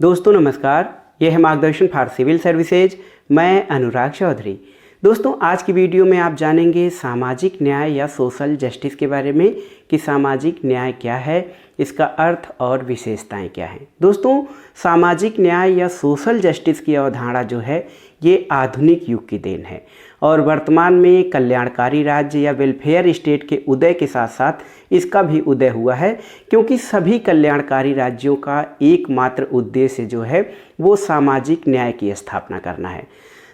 दोस्तों नमस्कार, यह है मार्गदर्शन फॉर सिविल सर्विसेज। मैं अनुराग चौधरी। दोस्तों आज की वीडियो में आप जानेंगे सामाजिक न्याय या सोशल जस्टिस के बारे में कि सामाजिक न्याय क्या है, इसका अर्थ और विशेषताएं क्या हैं। दोस्तों सामाजिक न्याय या सोशल जस्टिस की अवधारणा जो है ये आधुनिक युग की देन है और वर्तमान में कल्याणकारी राज्य या वेलफेयर स्टेट के उदय के साथ साथ इसका भी उदय हुआ है, क्योंकि सभी कल्याणकारी राज्यों का एकमात्र उद्देश्य जो है वो सामाजिक न्याय की स्थापना करना है।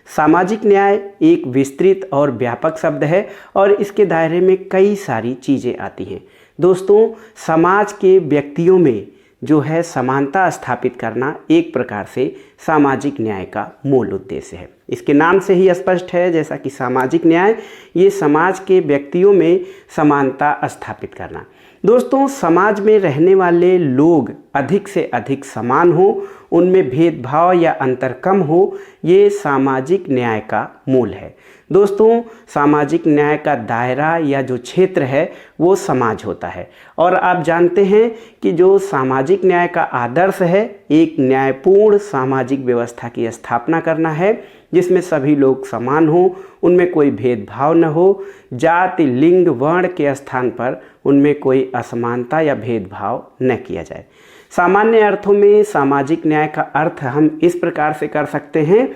सामाजिक न्याय एक विस्तृत और व्यापक शब्द है और इसके दायरे में कई सारी चीज़ें आती हैं। दोस्तों समाज के व्यक्तियों में जो है समानता स्थापित करना एक प्रकार से सामाजिक न्याय का मूल उद्देश्य है। इसके नाम से ही स्पष्ट है जैसा कि सामाजिक न्याय ये समाज के व्यक्तियों में समानता स्थापित करना। दोस्तों समाज में रहने वाले लोग अधिक से अधिक समान हो, उनमें भेदभाव या अंतर कम हो, ये सामाजिक न्याय का मूल है। दोस्तों सामाजिक न्याय का दायरा या जो क्षेत्र है वो समाज होता है और आप जानते हैं कि जो सामाजिक न्याय का आदर्श है एक न्यायपूर्ण सामाजिक व्यवस्था की स्थापना करना है जिसमें सभी लोग समान हों, उनमें कोई भेदभाव न हो, जाति लिंग वर्ण के स्थान पर उनमें कोई असमानता या भेदभाव न किया जाए। सामान्य अर्थों में सामाजिक न्याय का अर्थ हम इस प्रकार से कर सकते हैं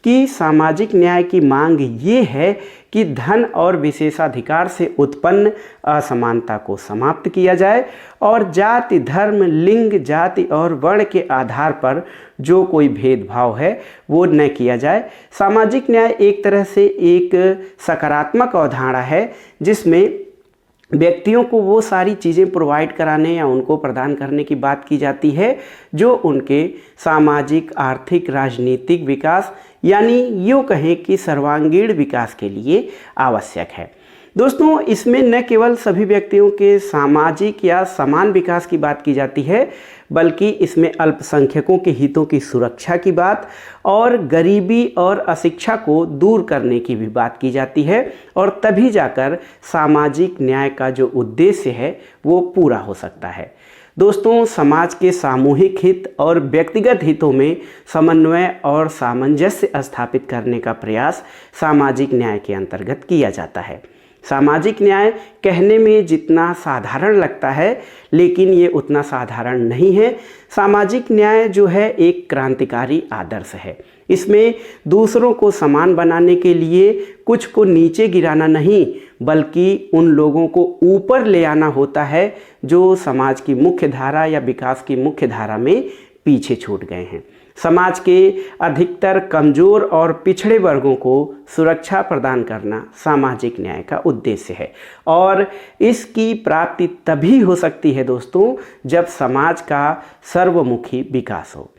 कि सामाजिक न्याय की मांग ये है कि धन और विशेषाधिकार से उत्पन्न असमानता को समाप्त किया जाए और जाति धर्म लिंग जाति और वर्ण के आधार पर जो कोई भेदभाव है वो न किया जाए। सामाजिक न्याय एक तरह से एक सकारात्मक अवधारणा है जिसमें व्यक्तियों को वो सारी चीज़ें प्रोवाइड कराने या उनको प्रदान करने की बात की जाती है जो उनके सामाजिक आर्थिक राजनीतिक विकास यानी यूँ कहें कि सर्वांगीण विकास के लिए आवश्यक है। दोस्तों इसमें न केवल सभी व्यक्तियों के सामाजिक या समान विकास की बात की जाती है बल्कि इसमें अल्पसंख्यकों के हितों की सुरक्षा की बात और गरीबी और अशिक्षा को दूर करने की भी बात की जाती है और तभी जाकर सामाजिक न्याय का जो उद्देश्य है वो पूरा हो सकता है। दोस्तों समाज के सामूहिक हित और व्यक्तिगत हितों में समन्वय और सामंजस्य स्थापित करने का प्रयास सामाजिक न्याय के अंतर्गत किया जाता है। सामाजिक न्याय कहने में जितना साधारण लगता है लेकिन ये उतना साधारण नहीं है। सामाजिक न्याय जो है एक क्रांतिकारी आदर्श है। इसमें दूसरों को समान बनाने के लिए कुछ को नीचे गिराना नहीं बल्कि उन लोगों को ऊपर ले आना होता है जो समाज की मुख्य धारा या विकास की मुख्य धारा में पीछे छूट गए हैं। समाज के अधिकतर कमज़ोर और पिछड़े वर्गों को सुरक्षा प्रदान करना सामाजिक न्याय का उद्देश्य है और इसकी प्राप्ति तभी हो सकती है दोस्तों जब समाज का सर्वमुखी विकास हो।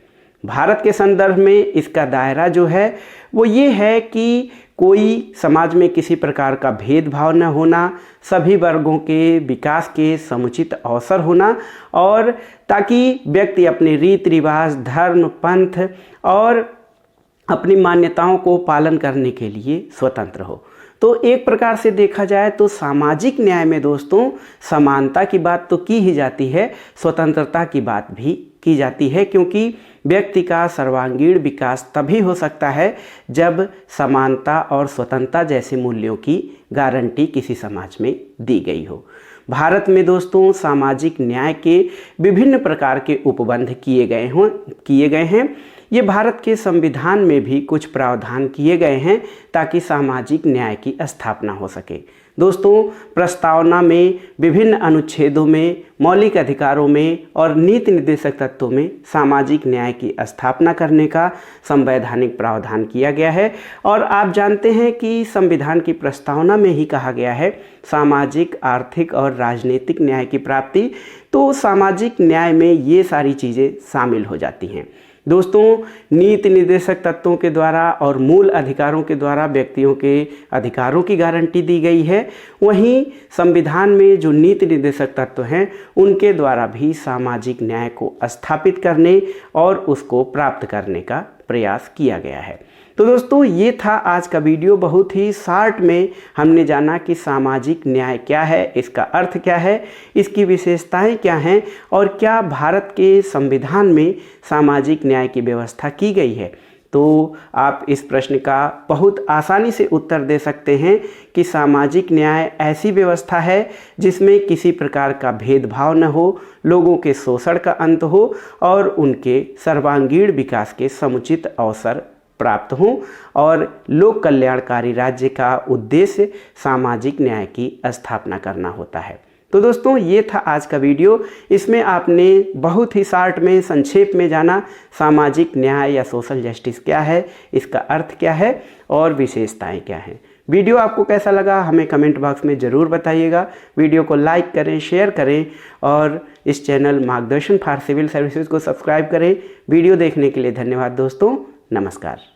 भारत के संदर्भ में इसका दायरा जो है वो ये है कि कोई समाज में किसी प्रकार का भेदभाव न होना, सभी वर्गों के विकास के समुचित अवसर होना और ताकि व्यक्ति अपने रीति रिवाज धर्म पंथ और अपनी मान्यताओं को पालन करने के लिए स्वतंत्र हो। तो एक प्रकार से देखा जाए तो सामाजिक न्याय में दोस्तों समानता की बात तो की ही जाती है, स्वतंत्रता की बात भी की जाती है, क्योंकि व्यक्ति का सर्वांगीण विकास तभी हो सकता है जब समानता और स्वतंत्रता जैसे मूल्यों की गारंटी किसी समाज में दी गई हो। भारत में दोस्तों सामाजिक न्याय के विभिन्न प्रकार के उपबंध किए गए हैं। ये भारत के संविधान में भी कुछ प्रावधान किए गए हैं ताकि सामाजिक न्याय की स्थापना हो सके। दोस्तों प्रस्तावना में विभिन्न अनुच्छेदों में मौलिक अधिकारों में और नीति निर्देशक तत्वों में सामाजिक न्याय की स्थापना करने का संवैधानिक प्रावधान किया गया है और आप जानते हैं कि संविधान की प्रस्तावना में ही कहा गया है सामाजिक आर्थिक और राजनीतिक न्याय की प्राप्ति। तो सामाजिक न्याय में ये सारी चीज़ें शामिल हो जाती हैं। दोस्तों नीति निर्देशक तत्वों के द्वारा और मूल अधिकारों के द्वारा व्यक्तियों के अधिकारों की गारंटी दी गई है, वहीं संविधान में जो नीति निर्देशक तत्व हैं उनके द्वारा भी सामाजिक न्याय को स्थापित करने और उसको प्राप्त करने का प्रयास किया गया है। तो दोस्तों ये था आज का वीडियो। बहुत ही शॉर्ट में हमने जाना कि सामाजिक न्याय क्या है, इसका अर्थ क्या है, इसकी विशेषताएं क्या हैं और क्या भारत के संविधान में सामाजिक न्याय की व्यवस्था की गई है। तो आप इस प्रश्न का बहुत आसानी से उत्तर दे सकते हैं कि सामाजिक न्याय ऐसी व्यवस्था है जिसमें किसी प्रकार का भेदभाव न हो, लोगों के शोषण का अंत हो और उनके सर्वांगीण विकास के समुचित अवसर प्राप्त हों और लोक कल्याणकारी राज्य का उद्देश्य सामाजिक न्याय की स्थापना करना होता है। तो दोस्तों ये था आज का वीडियो। इसमें आपने बहुत ही शॉर्ट में संक्षेप में जाना सामाजिक न्याय या सोशल जस्टिस क्या है, इसका अर्थ क्या है और विशेषताएं क्या हैं। वीडियो आपको कैसा लगा हमें कमेंट बॉक्स में ज़रूर बताइएगा। वीडियो को लाइक करें, शेयर करें और इस चैनल मार्गदर्शन फॉर सिविल सर्विसेज को सब्सक्राइब करें। वीडियो देखने के लिए धन्यवाद दोस्तों। नमस्कार।